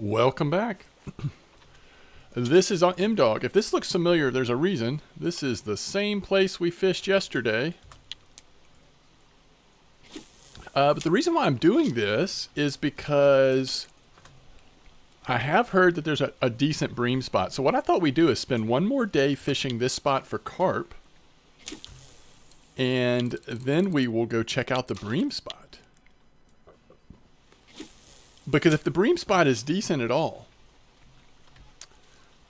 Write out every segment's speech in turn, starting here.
Welcome back. This is on M-Dog. If this looks familiar, there's a reason. This is the same place we fished yesterday. But the reason why I'm doing this is because I have heard that there's a decent bream spot. So what I thought we'd do is spend one more day fishing this spot for carp. And then we will go check out the bream spot. Because if the bream spot is decent at all,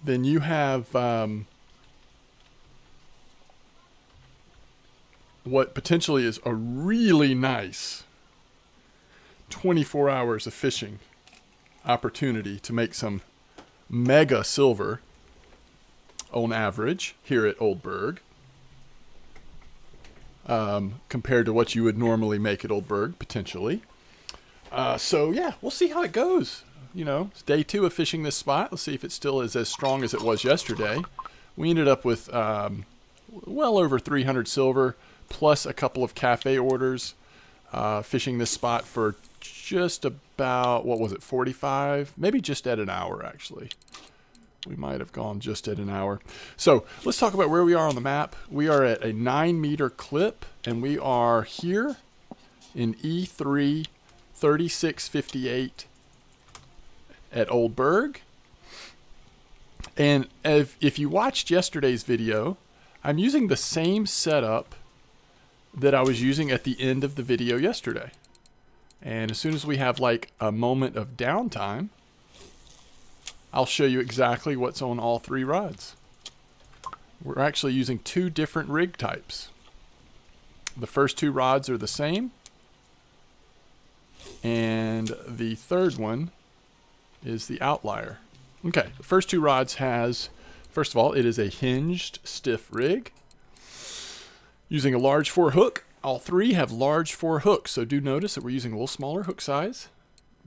then you have what potentially is a really nice 24 hours of fishing opportunity to make some mega silver on average here at Old Burg, compared to what you would normally make at Old Burg, potentially. So yeah, we'll see how it goes. You know, it's day 2 of fishing this spot. Let's see if it still is as strong as it was yesterday. We ended up with well over 300 silver, plus a couple of cafe orders, fishing this spot for just about, what was it, 45? Maybe just at an hour, actually. We might have gone just at an hour. So let's talk about where we are on the map. We are at a 9-meter clip, and we are here in E3 3658 at Old Burg. And if you watched yesterday's video, I'm using the same setup that I was using at the end of the video yesterday. And as soon as we have like a moment of downtime, I'll show you exactly what's on all 3 rods. We're actually using 2 different rig types. The first 2 rods are the same, and the third one is the outlier. Okay, the first 2 rods has, first of all, it is a hinged stiff rig using a large 4 hook. All 3 have large 4 hooks, so do notice that we're using a little smaller hook size.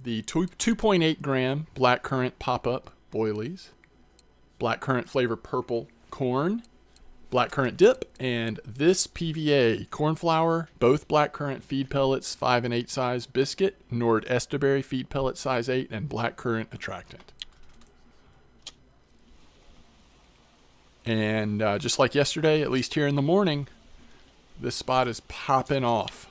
The 2.8 gram blackcurrant pop-up boilies, blackcurrant flavor purple corn, blackcurrant dip, and this PVA corn flour, both blackcurrant feed pellets 5 and 8 size, biscuit, Nord Esterberry feed pellet size 8, and blackcurrant attractant. And just like yesterday, at least here in the morning, this spot is popping off.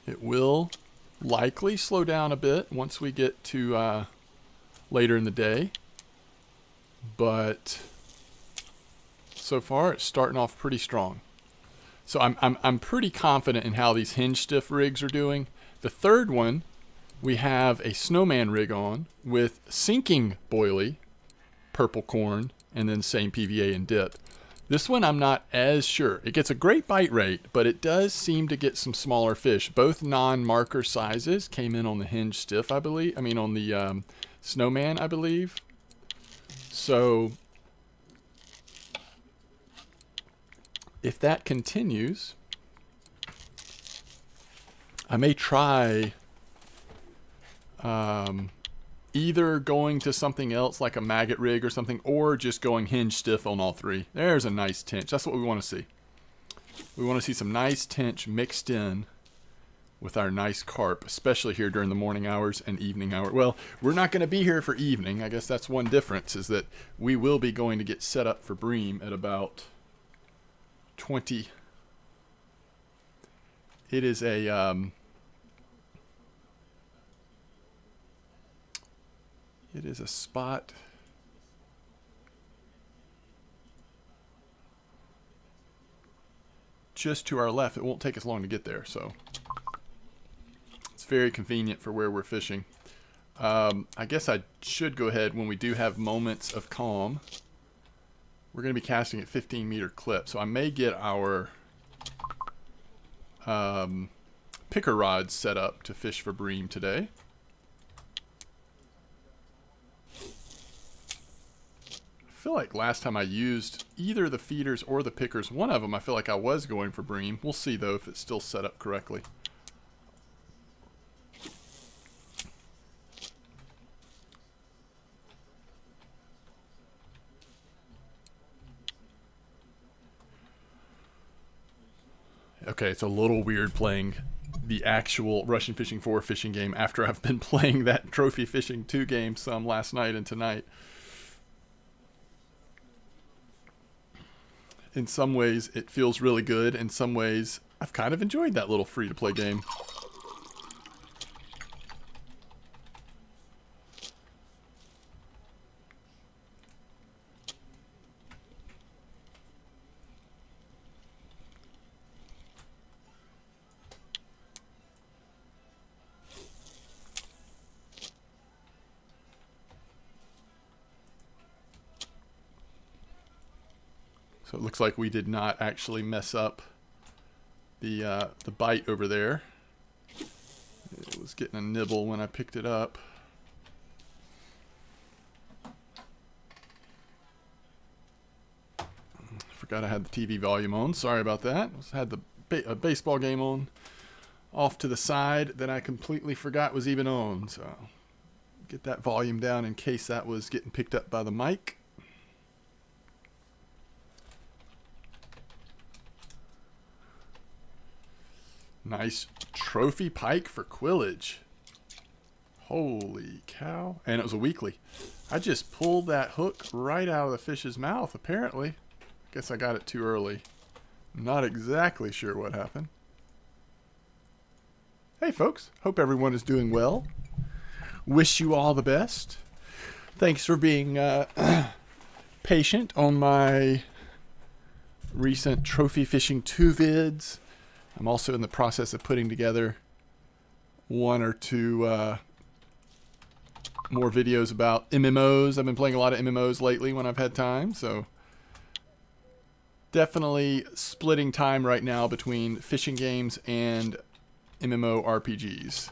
It will likely slow down a bit once we get to later in the day, but so far it's starting off pretty strong. So I'm pretty confident in how these hinge stiff rigs are doing. The third one, we have a snowman rig on with sinking boilie, purple corn, and then same PVA and dip. This one I'm not as sure. It gets a great bite rate, but it does seem to get some smaller fish. Both non-marker sizes came in on the hinge stiff, I believe. I mean on the snowman, I believe. So if that continues, I may try either going to something else like a maggot rig or something, or just going hinge stiff on all 3. There's a nice tench. That's what we want to see. We want to see some nice tench mixed in with our nice carp, especially here during the morning hours and evening hour. Well, we're not going to be here for evening. I guess that's one difference, is that we will be going to get set up for bream at about 20. It is a it is a spot just to our left. It won't take us long to get there, so it's very convenient for where we're fishing. I guess I should go ahead when we do have moments of calm. We're going to be casting at 15-meter clip, so I may get our picker rods set up to fish for bream today. I feel like last time I used either the feeders or the pickers, one of them I feel like I was going for bream. We'll see though if it's still set up correctly. Okay, it's a little weird playing the actual Russian Fishing 4 fishing game after I've been playing that Trophy Fishing 2 game some last night and tonight. In some ways, it feels really good. In some ways, I've kind of enjoyed that little free-to-play game. So it looks like we did not actually mess up the bite over there. It was getting a nibble when I picked it up. Forgot I had the TV volume on. Sorry about that. I had a baseball game on off to the side that I completely forgot was even on. So get that volume down in case that was getting picked up by the mic. Nice trophy pike for quillage. Holy cow. And it was a weekly. I just pulled that hook right out of the fish's mouth, apparently. Guess I got it too early. Not exactly sure what happened. Hey folks, hope everyone is doing well. Wish you all the best. Thanks for being patient on my recent Trophy Fishing 2 vids. I'm also in the process of putting together one or two more videos about MMOs. I've been playing a lot of MMOs lately when I've had time, so definitely splitting time right now between fishing games and MMO RPGs.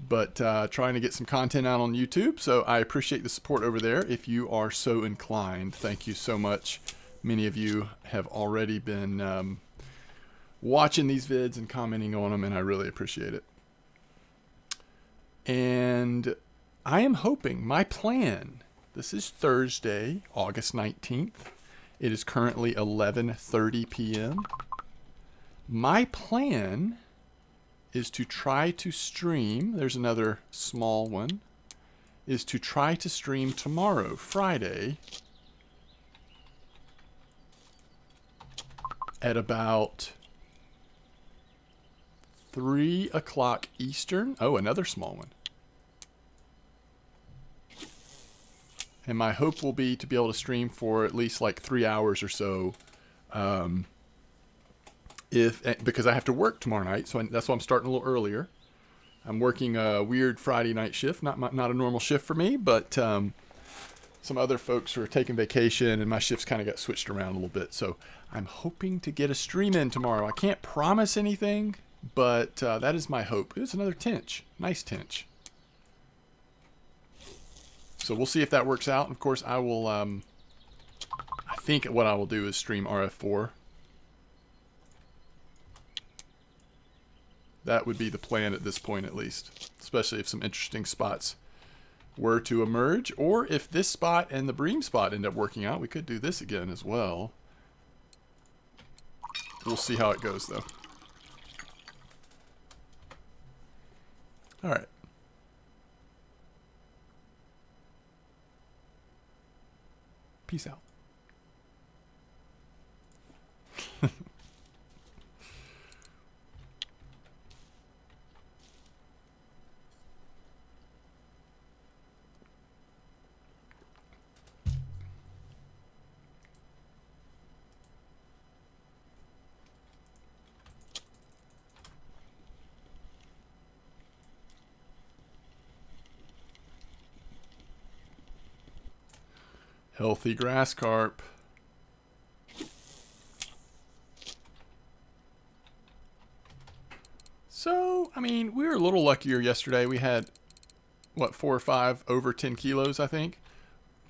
But trying to get some content out on YouTube, so I appreciate the support over there if you are so inclined. Thank you so much. Many of you have already been watching these vids and commenting on them, and I really appreciate it. And I am hoping, my plan, this is Thursday, August 19th. It is currently 11:30 p.m. My plan is to try to stream, there's another small one, is to try to stream tomorrow, Friday, at about 3 o'clock Eastern. Oh, another small one. And my hope will be to be able to stream for at least like 3 hours or so. Because I have to work tomorrow night, so that's why I'm starting a little earlier. I'm working a weird Friday night shift, not a normal shift for me, but some other folks are taking vacation, and my shifts kind of got switched around a little bit. So I'm hoping to get a stream in tomorrow. I can't promise anything, but that is my hope. It's another Tench. Nice Tench. So we'll see if that works out. And of course, I will, I think what I will do is stream RF4. That would be the plan at this point, at least. Especially if some interesting spots were to emerge. Or if this spot and the Bream spot end up working out, we could do this again as well. We'll see how it goes, though. All right. Peace out. Healthy grass carp. So, I mean, we were a little luckier yesterday. We had, what, 4 or 5 over 10 kilos, I think.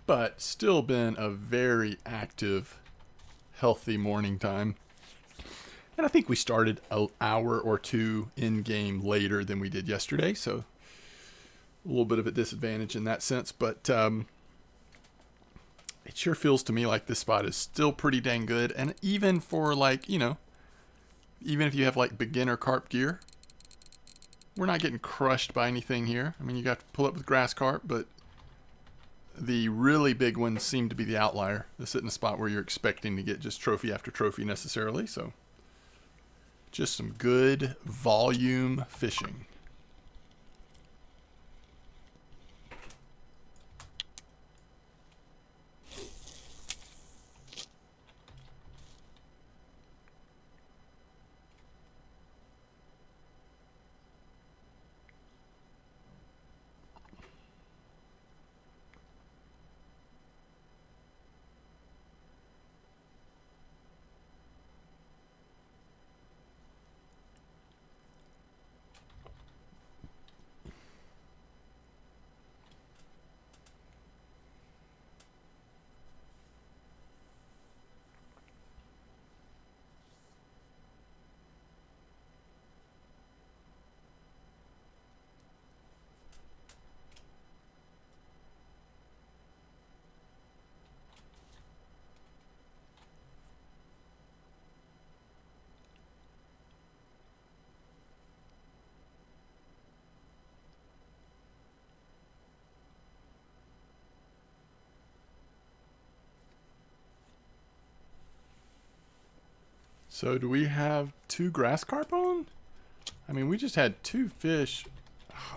But still been a very active, healthy morning time. And I think we started an hour or two in-game later than we did yesterday. So, a little bit of a disadvantage in that sense. But it sure feels to me like this spot is still pretty dang good. And even for like, you know, even if you have like beginner carp gear, we're not getting crushed by anything here. I mean, you got to pull up with grass carp, but the really big ones seem to be the outlier. They sit in a spot where you're expecting to get just trophy after trophy necessarily. So just some good volume fishing. So do we have 2 grass carp on? I mean, we just had 2 fish.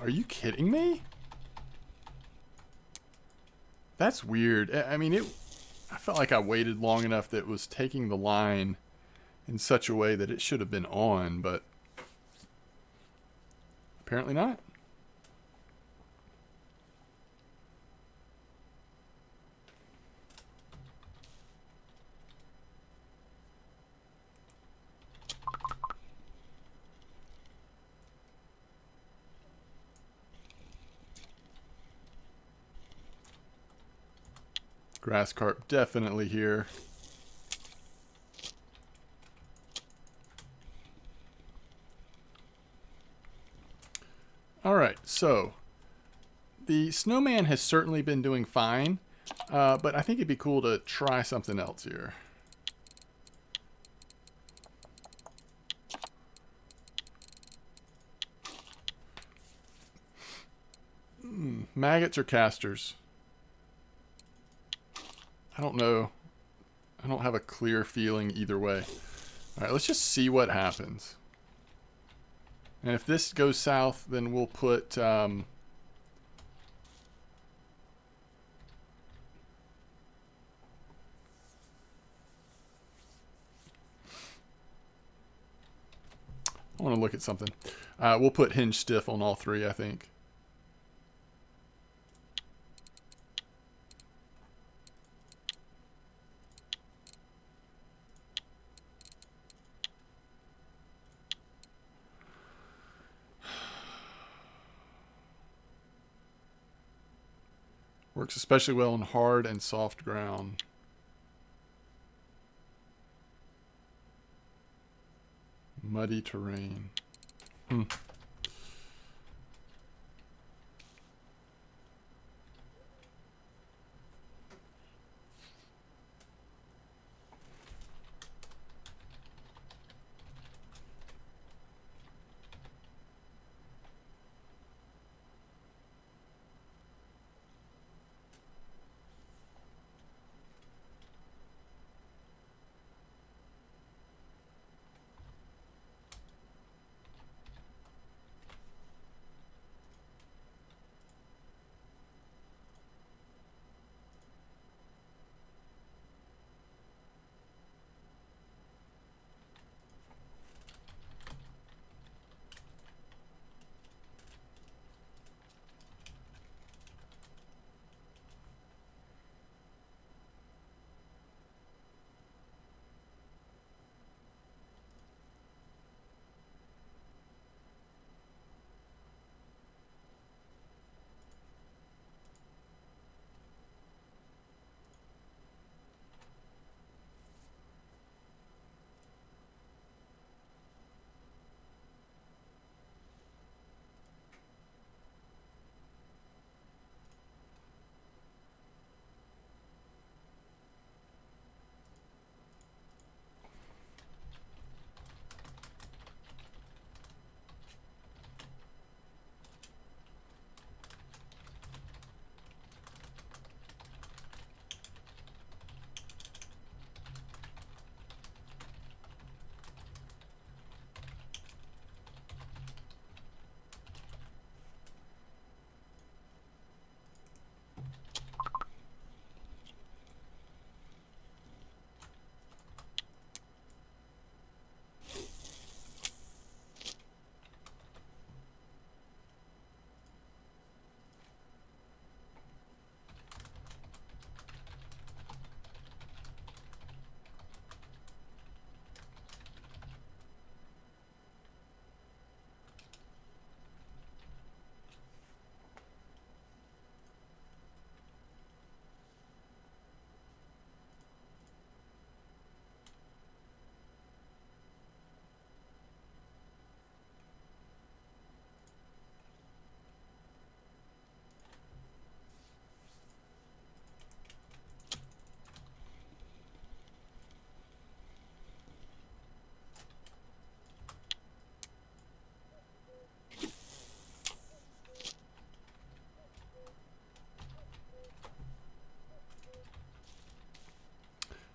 Are you kidding me? That's weird. I mean, I felt like I waited long enough that it was taking the line in such a way that it should have been on, but apparently not. Grass carp definitely here. All right, so the snowman has certainly been doing fine, but I think it'd be cool to try something else here. Maggots or casters? I don't know. I don't have a clear feeling either way. All right, let's just see what happens. And if this goes south, then we'll put... I want to look at something. We'll put hinge stiff on all 3, I think. Works especially well on hard and soft ground. Muddy terrain.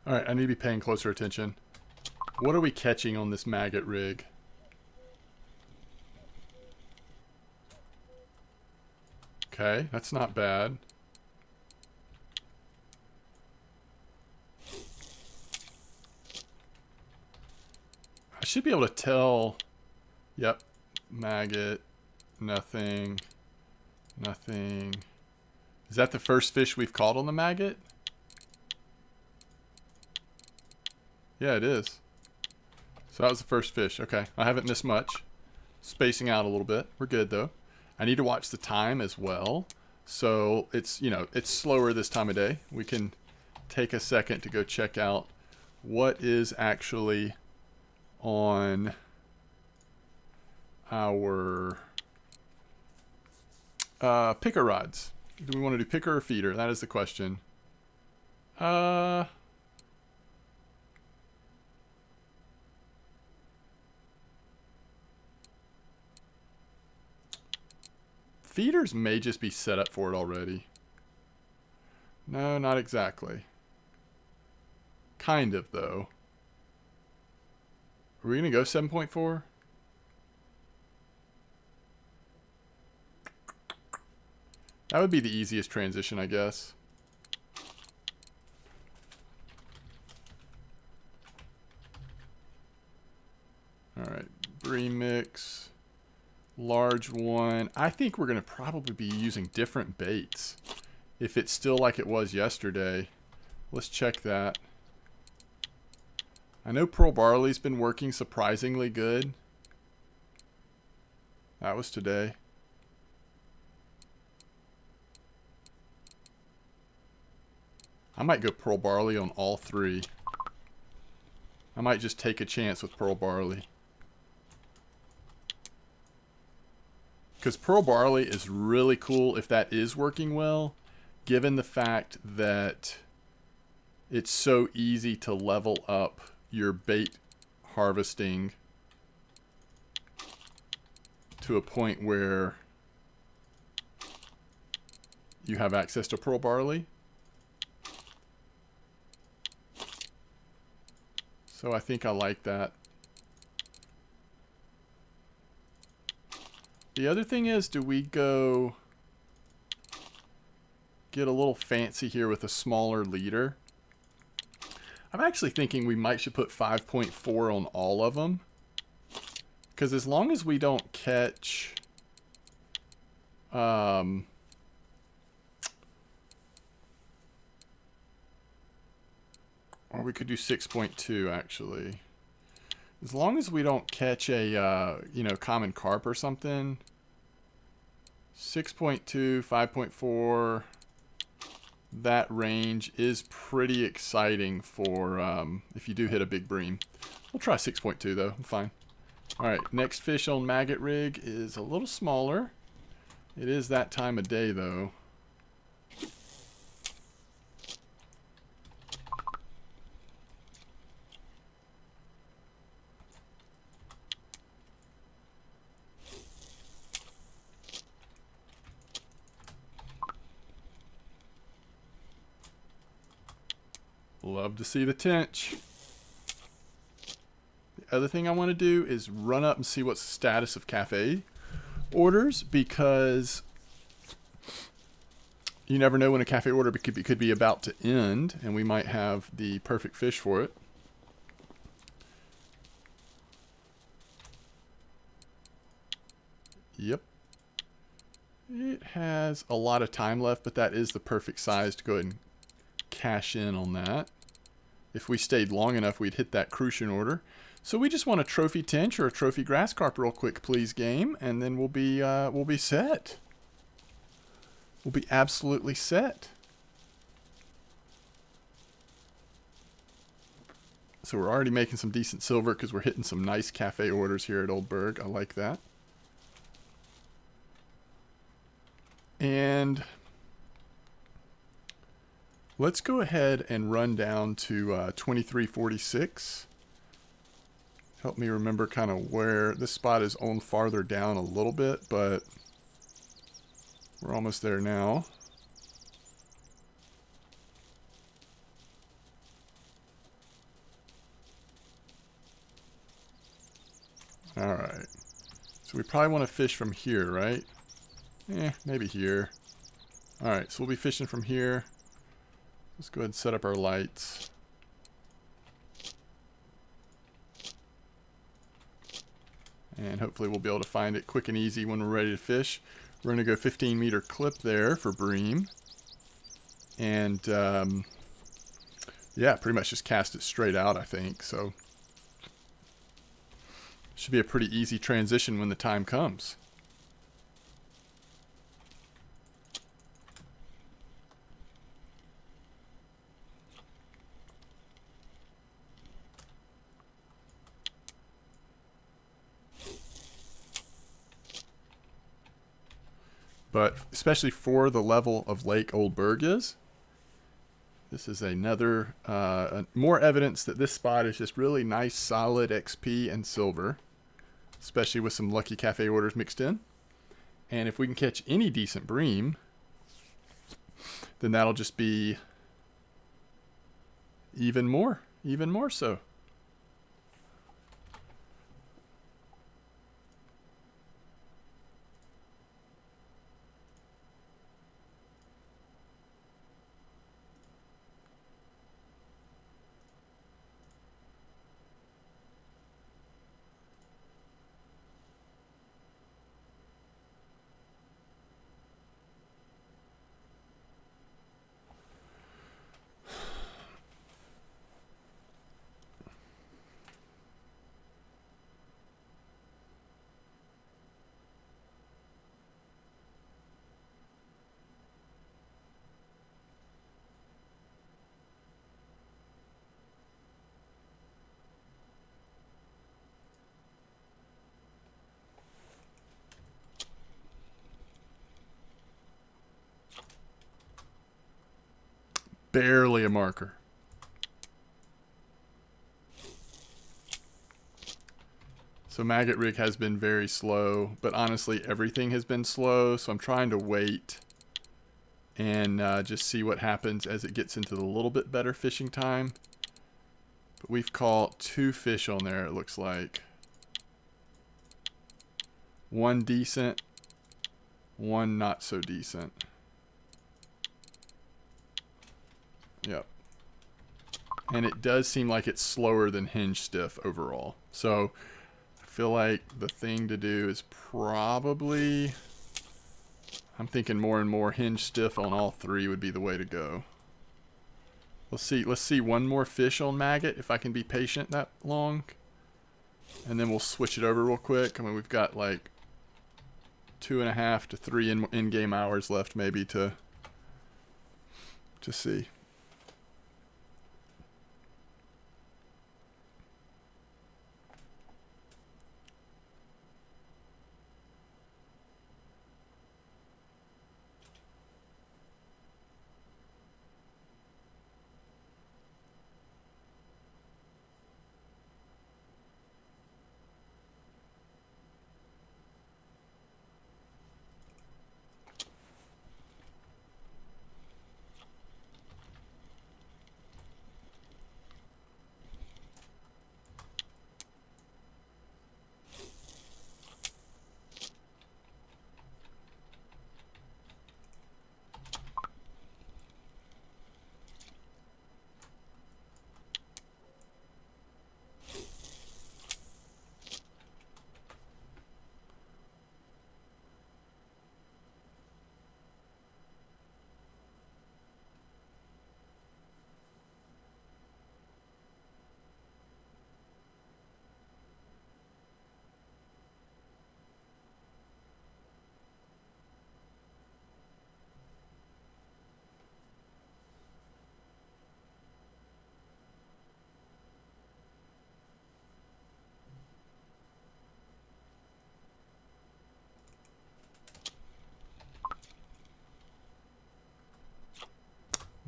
Alright, I need to be paying closer attention. What are we catching on this maggot rig? Okay, that's not bad. I should be able to tell. Yep, maggot, nothing, nothing. Is that the first fish we've caught on the maggot? Yeah, it is. So that was the first fish. Okay, I haven't missed much. Spacing out a little bit. We're good though. I need to watch the time as well. So it's, you know, it's slower this time of day. We can take a second to go check out what is actually on our picker rods. Do we want to do picker or feeder? That is the question. Feeders may just be set up for it already. No, not exactly. Kind of, though. Are we going to go 7.4? That would be the easiest transition, I guess. Alright, Bream mix. Large one. I think we're going to probably be using different baits. If it's still like it was yesterday. Let's check that. I know pearl barley's been working surprisingly good. That was today. I might go pearl barley on all three. I might just take a chance with pearl barley. Because pearl barley is really cool if that is working well, given the fact that it's so easy to level up your bait harvesting to a point where you have access to pearl barley. So I think I like that. The other thing is, do we go get a little fancy here with a smaller leader? I'm actually thinking we might should put 5.4 on all of them. Because as long as we don't catch... or we could do 6.2 actually. As long as we don't catch a, you know, common carp or something. 6.2, 5.4, that range is pretty exciting for if you do hit a big bream. We'll try 6.2 though, I'm fine. Alright, next fish on maggot rig is a little smaller. It is that time of day though. Love to see the tench. The other thing I want to do is run up and see what's the status of cafe orders, because you never know when a cafe order could be about to end, and we might have the perfect fish for it. Yep. It has a lot of time left, but that is the perfect size to go ahead and cash in on that. If we stayed long enough, we'd hit that crucian order. So we just want a trophy tench or a trophy grass carp real quick, please, game, and then we'll be set. We'll be absolutely set. So we're already making some decent silver because we're hitting some nice cafe orders here at Old Burg. I like that. And let's go ahead and run down to 2346. Help me remember kind of where this spot is on farther down a little bit, but we're almost there now. Alright. So we probably want to fish from here, right? Maybe here. Alright, so we'll be fishing from here. Let's go ahead and set up our lights. And hopefully we'll be able to find it quick and easy when we're ready to fish. We're going to go 15-meter clip there for Bream. And, yeah, pretty much just cast it straight out, I think. So, should be a pretty easy transition when the time comes. But especially for the level of Lake Old Burg is, this is another, more evidence that this spot is just really nice, solid XP and silver. Especially with some lucky cafe orders mixed in. And if we can catch any decent Bream, then that'll just be even more so. Barely a marker. So Maggot Rig has been very slow, but honestly everything has been slow, so I'm trying to wait and just see what happens as it gets into the little bit better fishing time. But we've caught 2 fish on there, it looks like. 1 decent, 1 not so decent. Yep. And it does seem like it's slower than hinge stiff overall. So I feel like the thing to do is probably, I'm thinking more and more hinge stiff on all 3 would be the way to go. Let's see 1 more fish on Maggot if I can be patient that long. And then we'll switch it over real quick. I mean, we've got like 2.5 to 3 in-game hours left maybe to see.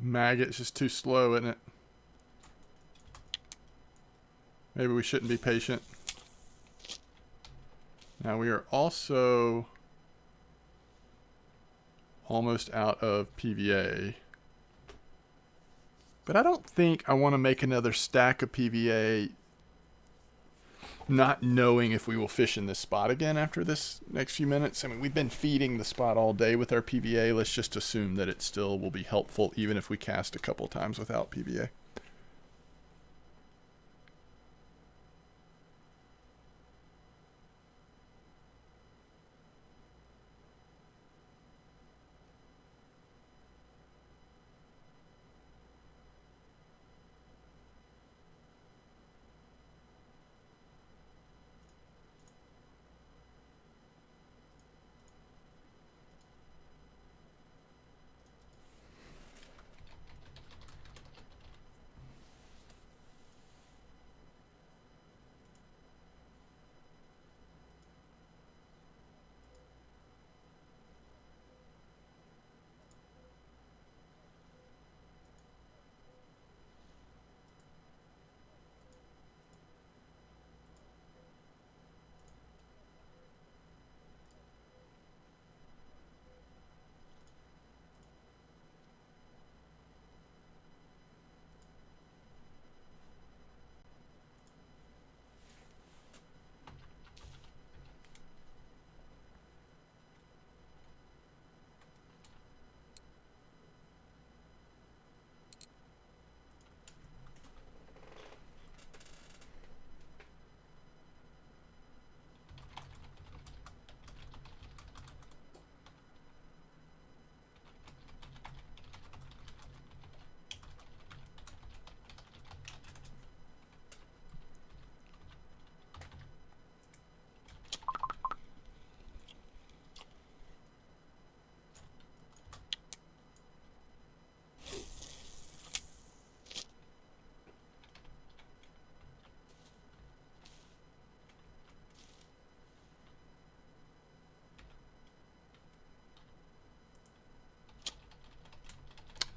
Maggot's just too slow, isn't it? Maybe we shouldn't be patient. Now we are also almost out of PVA. But I don't think I want to make another stack of PVA not knowing if we will fish in this spot again after this next few minutes. I mean, we've been feeding the spot all day with our PVA. Let's just assume that it still will be helpful even if we cast a couple times without PVA.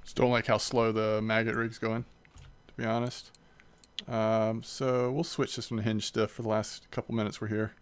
Just don't like how slow the maggot rig's going, to be honest. So we'll switch this one to hinge stiff for the last couple minutes we're here.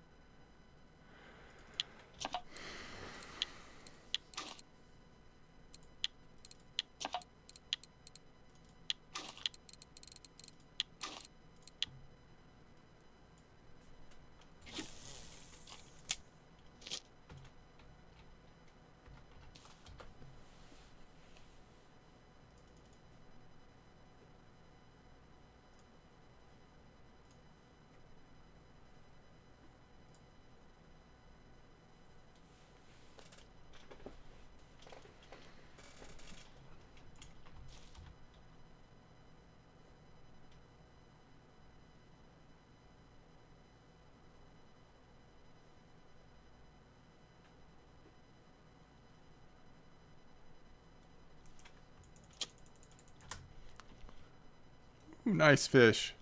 Ooh, nice fish.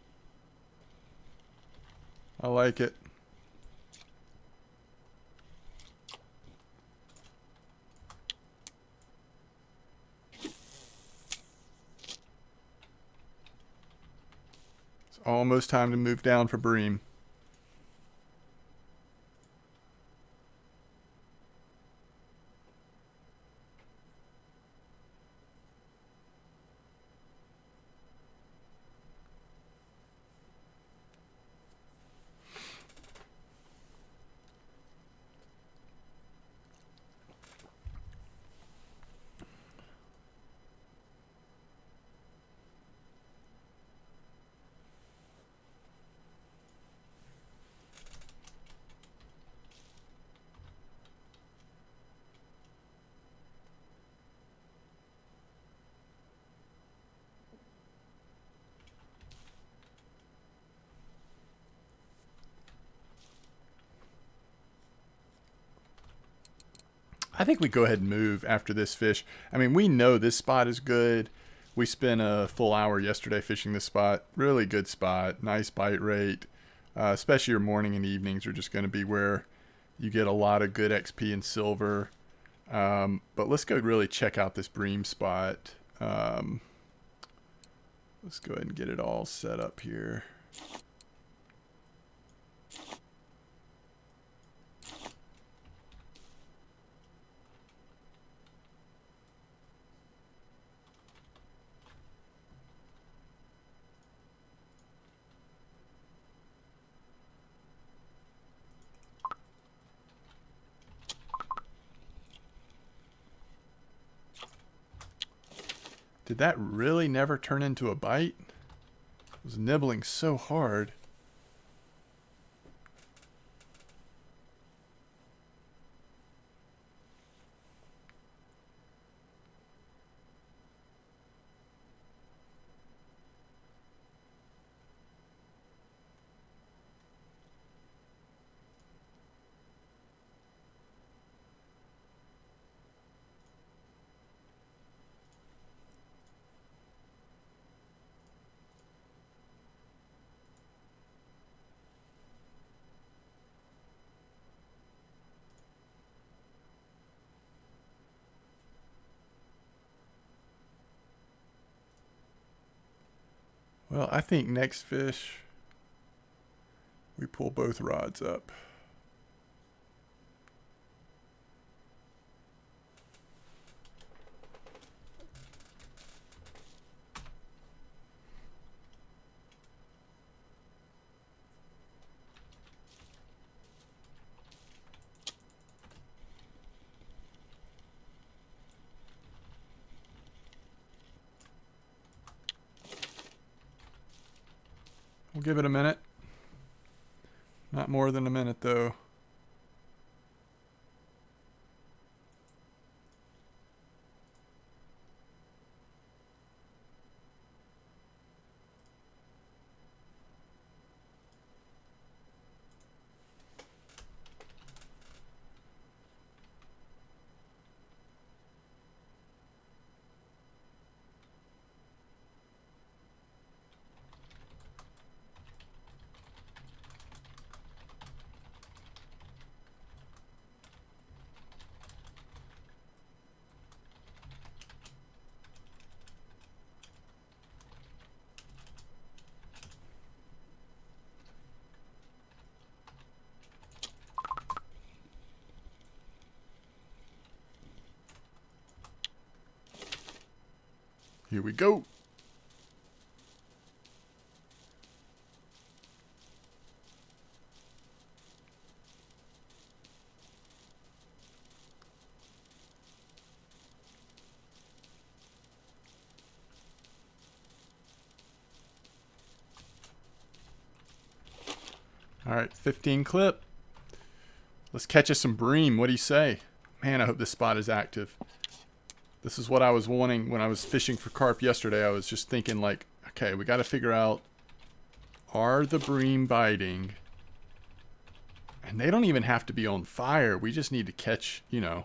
I like it. It's almost time to move down for Bream. I think we go ahead and move after this fish. I mean, we know this spot is good. We spent a full hour yesterday fishing this spot. Really good spot. Nice bite rate. Especially your morning and evenings are just going to be where you get a lot of good XP and silver. But let's go really check out this Bream spot. Let's go ahead and get it all set up here. Did that really never turn into a bite? It was nibbling so hard. Well, I think next fish, we pull both rods up. We'll give it a minute. Not more than a minute, though. Here we go. All right, 15 clip. Let's catch us some bream. What do you say? Man, I hope this spot is active. This is what I was wanting when I was fishing for carp yesterday. I was just thinking like, okay, we got to figure out, are the bream biting? And they don't even have to be on fire. We just need to catch, you know.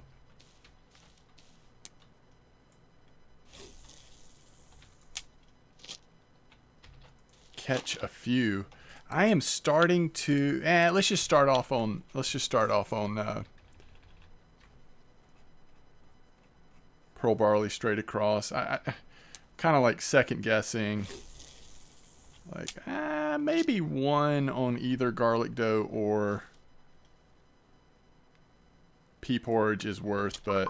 Catch a few. I am starting to, let's just start off on, pearl barley straight across. I kind of like second guessing. Like, maybe one on either garlic dough or pea porridge is worth, but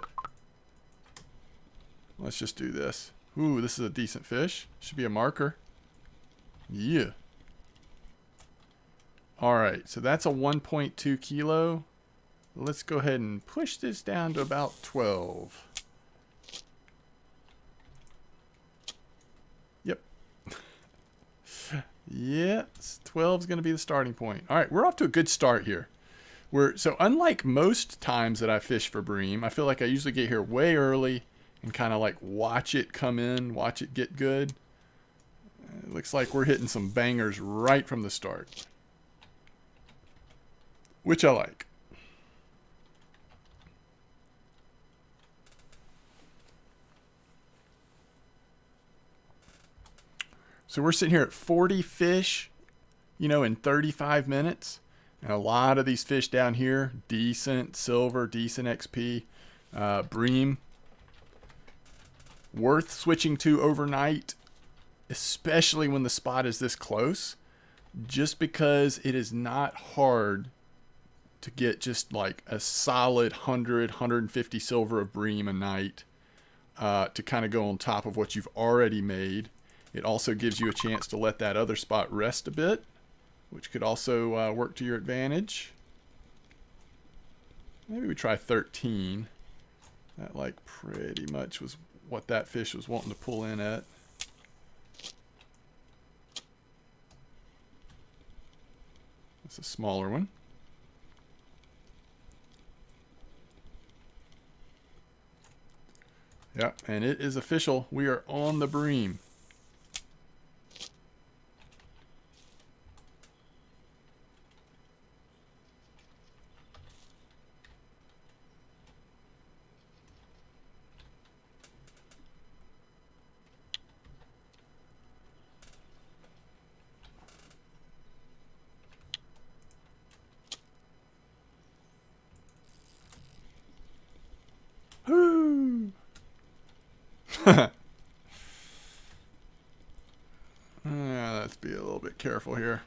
let's just do this. Ooh, this is a decent fish. Should be a marker. Yeah. Alright, so that's a 1.2 kilo. Let's go ahead and push this down to about 12. Yep. Yeah, 12 is going to be the starting point. Alright, we're off to a good start here. So unlike most times that I fish for bream, I feel like I usually get here way early and kind of like watch it come in, watch it get good. It looks like we're hitting some bangers right from the start, which I like. So we're sitting here at 40 fish, you know, in 35 minutes. And a lot of these fish down here, decent silver, decent XP, bream. Worth switching to overnight, especially when the spot is this close, just because it is not hard to get just like a solid 100, 150 silver of bream a night to kind of go on top of what you've already made. It also gives you a chance to let that other spot rest a bit, which could also work to your advantage. Maybe we try 13. That like pretty much was what that fish was wanting to pull in at. It's a smaller one. Yep, and it is official. We are on the Bream. Woo! Let's be a little bit careful here.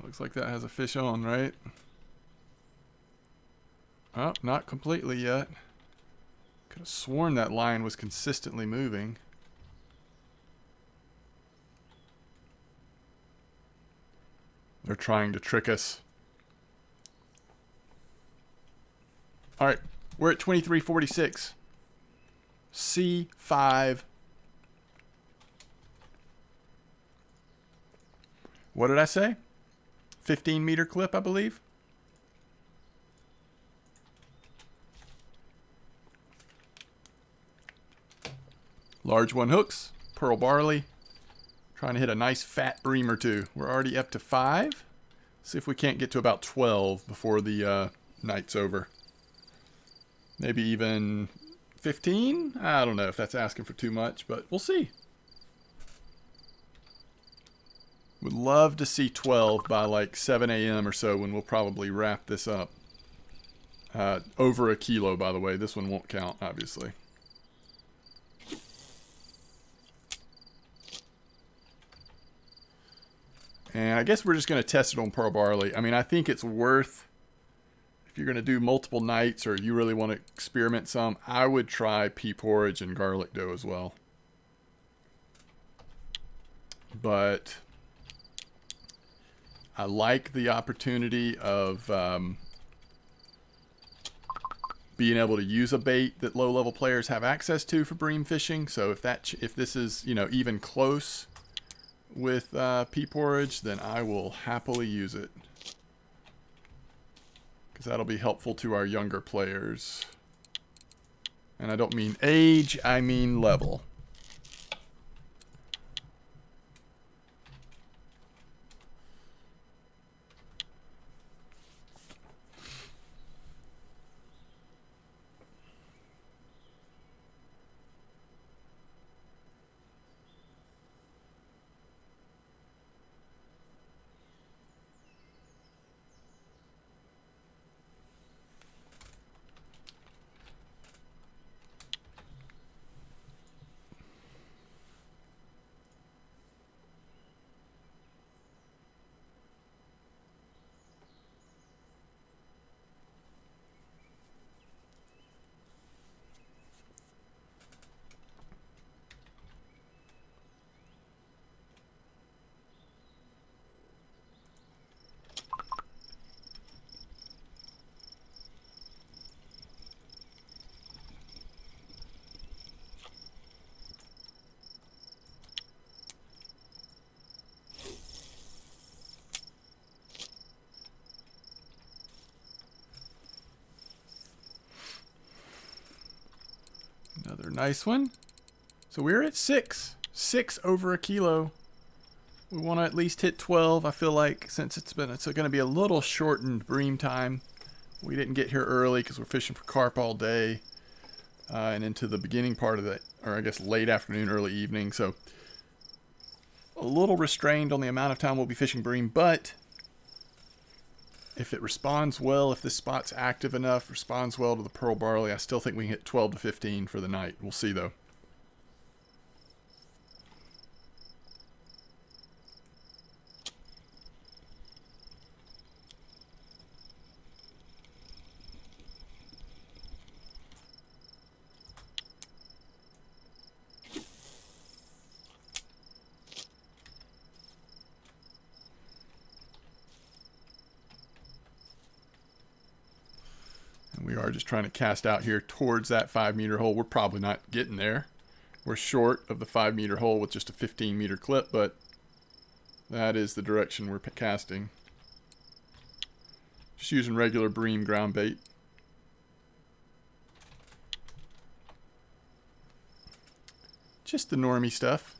Looks like that has a fish on, right? Oh, not completely yet. Could have sworn that line was consistently moving. They're trying to trick us. All right, we're at 2346. C5. What did I say? 15-meter clip, I believe. Large one hooks, pearl barley. Trying to hit a nice fat bream or two. We're already up to 5. See if we can't get to about 12 before the night's over. Maybe even 15? I don't know if that's asking for too much, but we'll see. Would love to see 12 by like 7 a.m. or so when we'll probably wrap this up. Over a kilo, by the way. This one won't count, obviously. And I guess we're just going to test it on pearl barley. I mean, I think it's worth, if you're going to do multiple nights or you really want to experiment some, I would try pea porridge and garlic dough as well. But I like the opportunity of being able to use a bait that low-level players have access to for bream fishing. So if this is, you know, even close with pea porridge, then I will happily use it, because that'll be helpful to our younger players. And I don't mean age, I mean level. Another nice one. So we're at 6. 6 over a kilo. We want to at least hit 12. I feel like since it's going to be a little shortened bream time. We didn't get here early because we're fishing for carp all day and into the beginning part of the, or I guess late afternoon, early evening. So a little restrained on the amount of time we'll be fishing bream, but if it responds well, if this spot's active enough, responds well to the pearl barley, I still think we can hit 12 to 15 for the night. We'll see though. We are just trying to cast out here towards that 5-meter hole. We're probably not getting there. We're short of the 5-meter hole with just a 15-meter clip, but that is the direction we're casting. Just using regular bream ground bait. Just the normie stuff.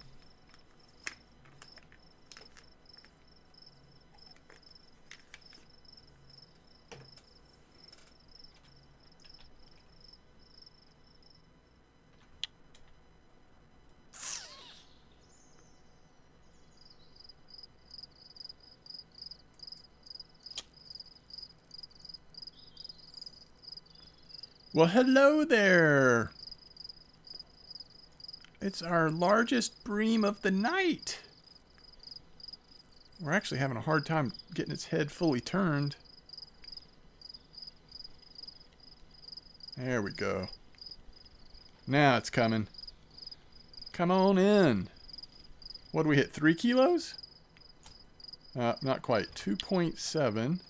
Well, hello there. It's our largest bream of the night. We're actually having a hard time getting its head fully turned. There we go. Now it's coming. Come on in. What do we hit? 3 kilos? Not quite. 2.7.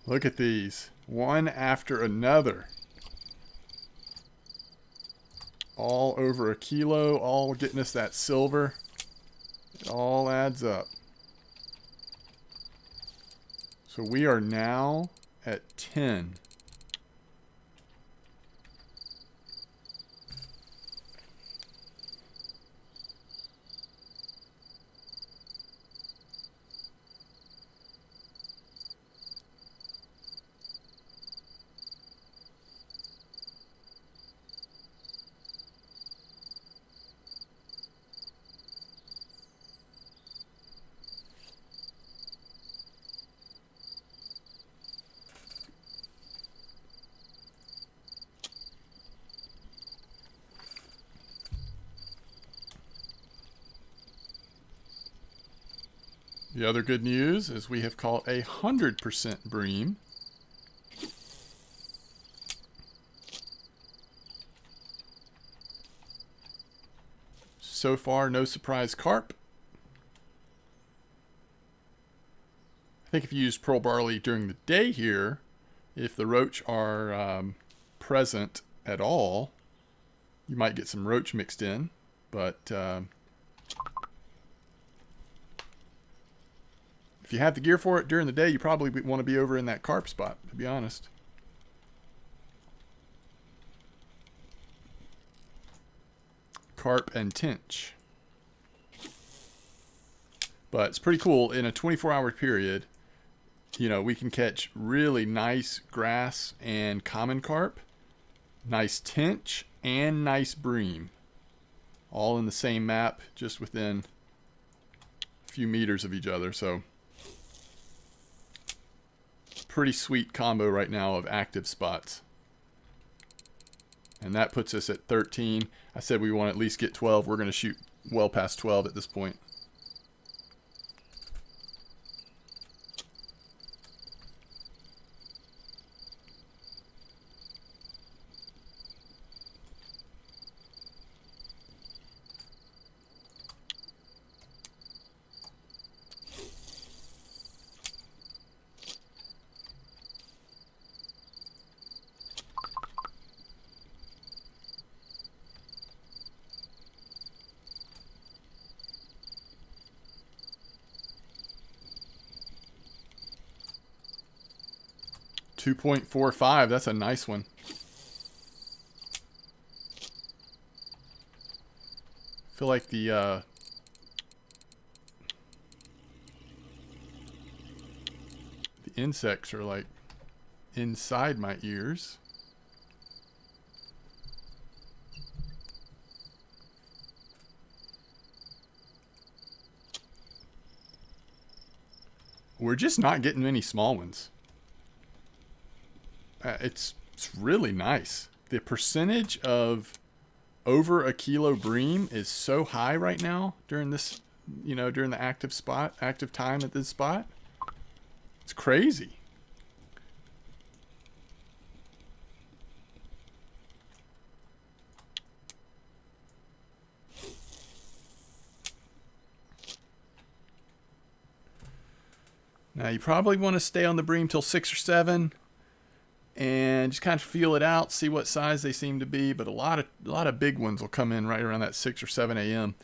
Look at these. One after another. All over a kilo. All getting us that silver. It all adds up. So we are now at 10. The other good news is we have caught 100% bream. So far, no surprise carp. I think if you use pearl barley during the day here, if the roach are present at all, you might get some roach mixed in, but if you have the gear for it during the day, you probably want to be over in that carp spot, to be honest. Carp and tench. But it's pretty cool. In a 24-hour period, you know, we can catch really nice grass and common carp, nice tench, and nice bream. All in the same map, just within a few meters of each other. So pretty sweet combo right now of active spots. And that puts us at 13. I said we want to at least get 12. We're going to shoot well past 12 at this point. 2.45. That's a nice one. I feel like the insects are like inside my ears. We're just not getting many small ones. It's really nice. The percentage of over a kilo bream is so high right now during this, during the active time at this spot. It's crazy. Now you probably want to stay on the bream till 6 or 7 and just kind of feel it out, see what size they seem to be. But a lot of big ones will come in right around that 6 or 7 a.m.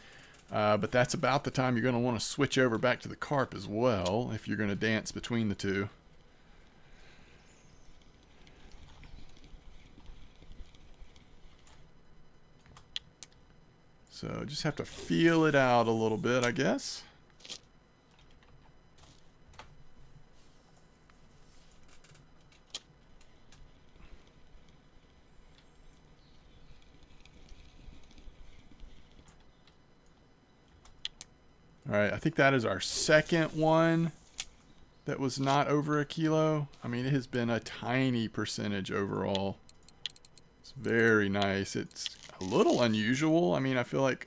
But that's about the time you're going to want to switch over back to the carp as well if you're going to dance between the two. So just have to feel it out a little bit, I guess. All right, I think that is our second one that was not over a kilo. I mean, it has been a tiny percentage overall. It's very nice. It's a little unusual. I mean, I feel like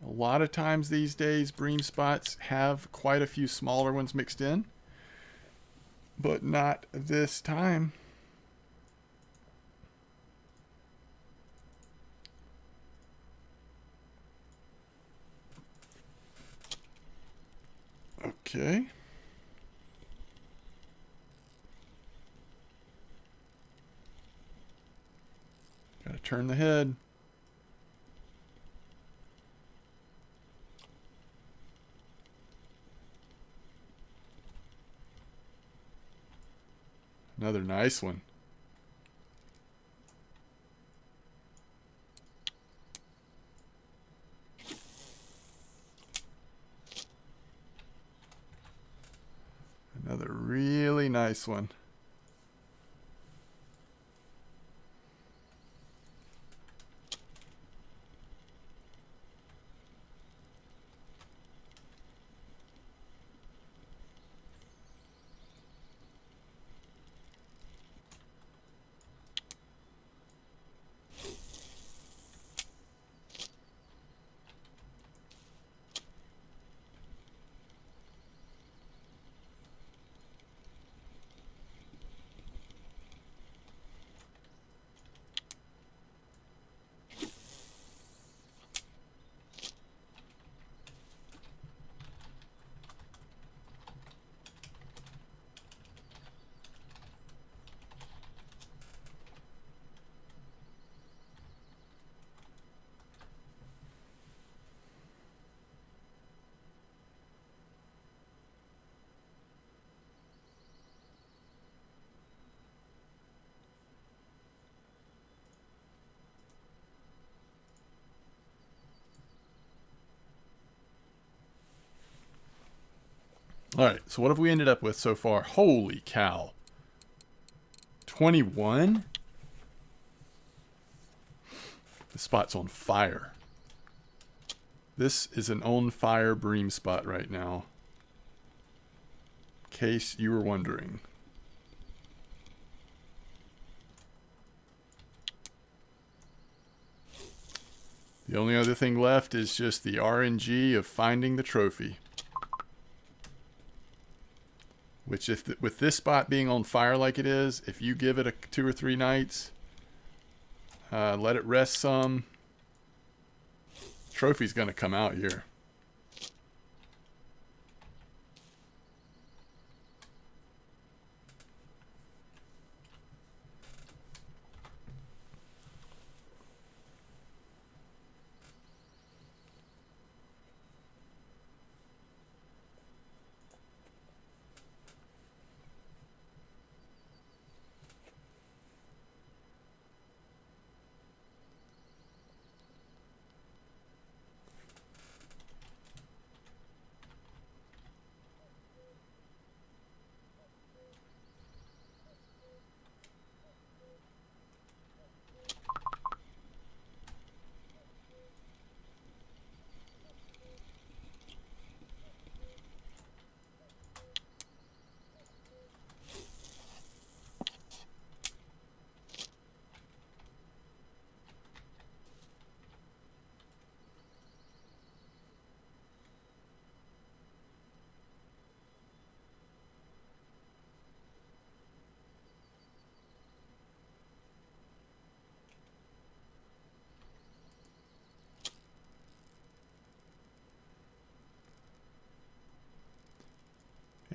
a lot of times these days, bream spots have quite a few smaller ones mixed in, but not this time. Okay. Gotta turn the head. Another nice one. Another really nice one. All right, so what have we ended up with so far? Holy cow. 21? The spot's on fire. This is an on fire bream spot right now. In case you were wondering. The only other thing left is just the RNG of finding the trophy. Which, with this spot being on fire like it is, if you give it 2 or 3 nights, let it rest some, trophy's going to come out here.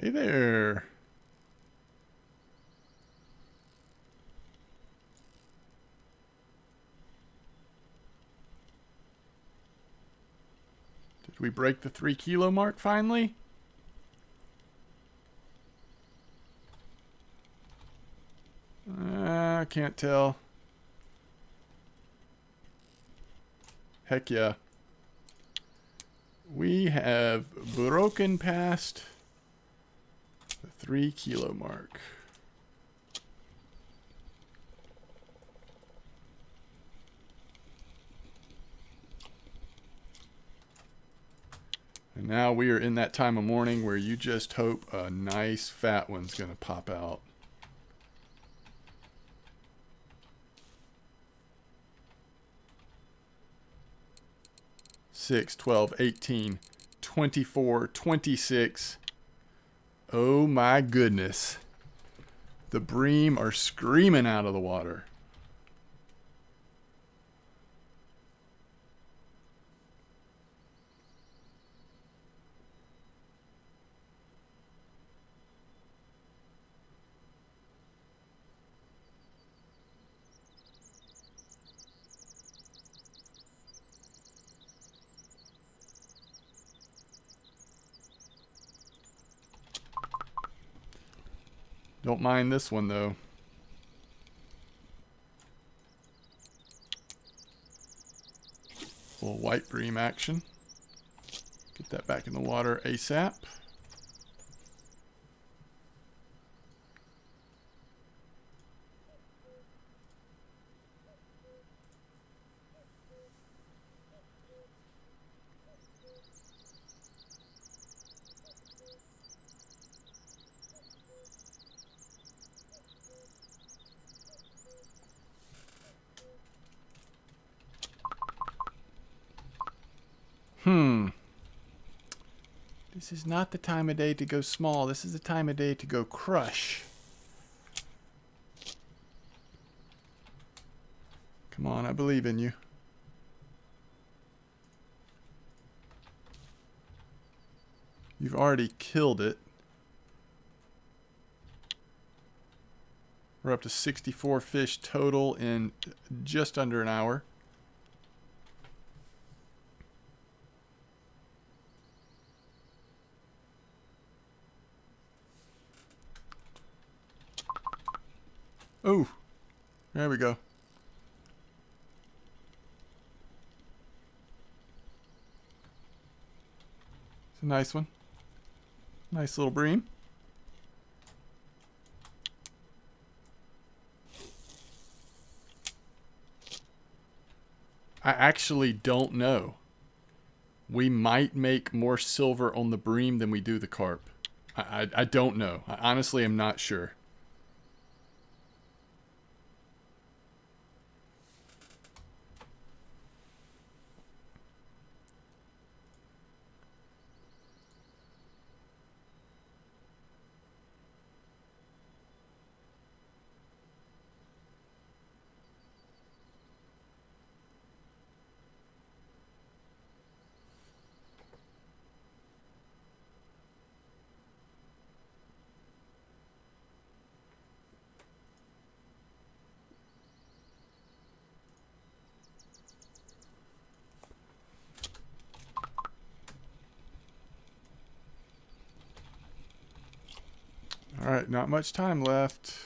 Hey there. Did we break the 3 kilo mark finally? I can't tell. Heck yeah. We have broken past the 3 kilo mark. And now we are in that time of morning where you just hope a nice fat one's going to pop out. 6, 12, 18, 24, 26. Oh my goodness. The bream are screaming out of the water. Don't mind this one though. A little white bream action. Get that back in the water ASAP. This is not the time of day to go small. This is the time of day to go crush. Come on, I believe in you. You've already killed it. We're up to 64 fish total in just under an hour. Oh, there we go. It's a nice one. Nice little bream. I actually don't know. We might make more silver on the bream than we do the carp. I don't know. I honestly am not sure. All right, not much time left.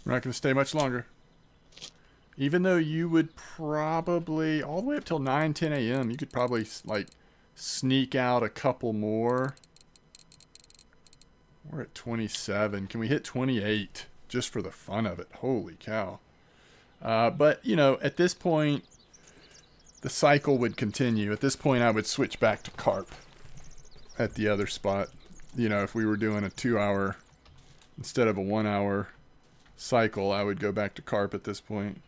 We're not going to stay much longer. Even though you would probably, all the way up till 9, 10 a.m., you could probably, like, sneak out a couple more. We're at 27. Can we hit 28 just for the fun of it? Holy cow. But, you know, at this point, the cycle would continue. At this point, I would switch back to carp at the other spot. You know, if we were doing a 2-hour instead of a 1-hour cycle, I would go back to carp at this point.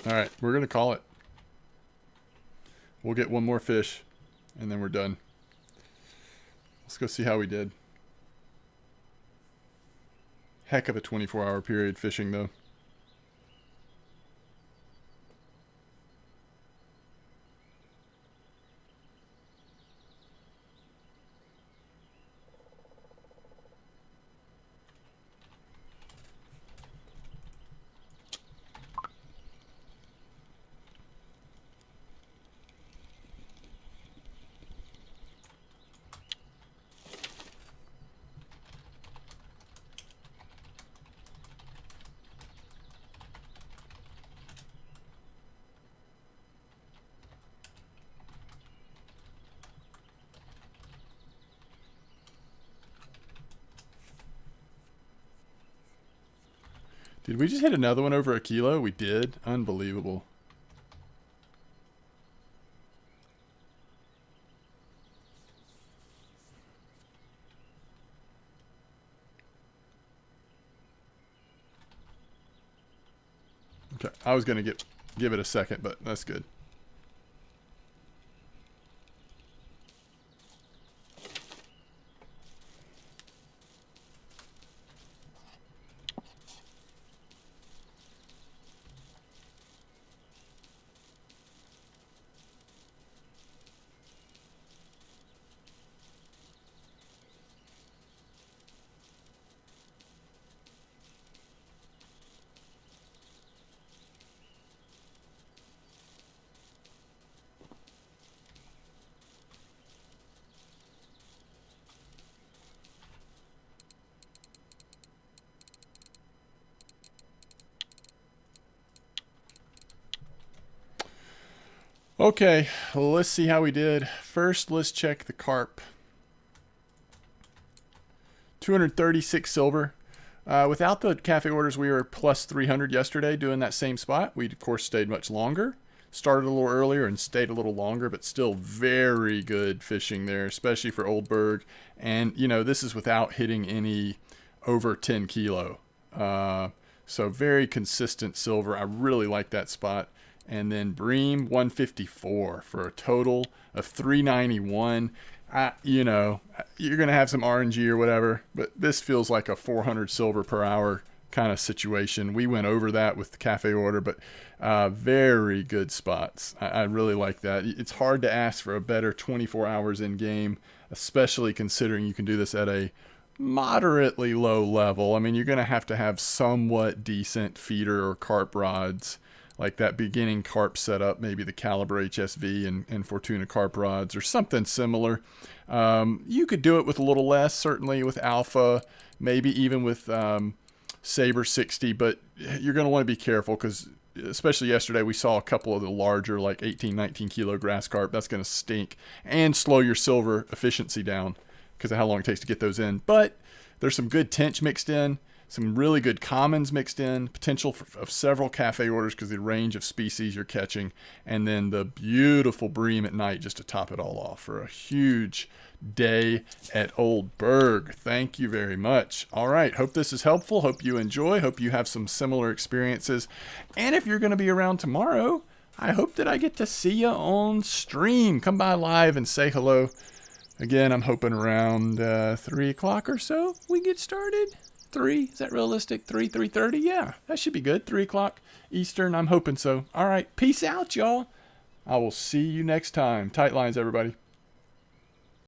All right, we're going to call it. We'll get one more fish, and then we're done. Let's go see how we did. Heck of a 24-hour period fishing, though. Did we just hit another one over a kilo? We did. Unbelievable. Okay, I was going to give it a second, but that's good. Okay, well, let's see how we did. First, let's check the carp. 236 silver. Without the cafe orders, we were plus 300 yesterday doing that same spot. We, of course, stayed much longer. Started a little earlier and stayed a little longer, but still very good fishing there, especially for Old Burg. And, you know, this is without hitting any over 10 kilo. So very consistent silver. I really like that spot. And then Bream 154 for a total of 391. You know, you're going to have some RNG or whatever, but this feels like a 400 silver per hour kind of situation. We went over that with the cafe order, but very good spots. I really like that. It's hard to ask for a better 24 hours in game, especially considering you can do this at a moderately low level. I mean, you're going to have somewhat decent feeder or carp rods, like that beginning carp setup, maybe the Caliber HSV and Fortuna carp rods or something similar. You could do it with a little less, certainly with Alpha, maybe even with Saber 60, but you're going to want to be careful because especially yesterday we saw a couple of the larger, like 18, 19 kilo grass carp. That's going to stink and slow your silver efficiency down because of how long it takes to get those in. But there's some good tench mixed in. Some really good commons mixed in, potential of several cafe orders because the range of species you're catching, and then the beautiful Bream at night just to top it all off for a huge day at Old Burg. Thank you very much. All right, hope this is helpful. Hope you enjoy. Hope you have some similar experiences. And if you're going to be around tomorrow, I hope that I get to see you on stream. Come by live and say hello. Again, I'm hoping around 3 o'clock or so we get started. 3, is that realistic? 3:30? Yeah, that should be good. 3 o'clock Eastern, I'm hoping so. All right, peace out, y'all. I will see you next time. Tight lines, everybody.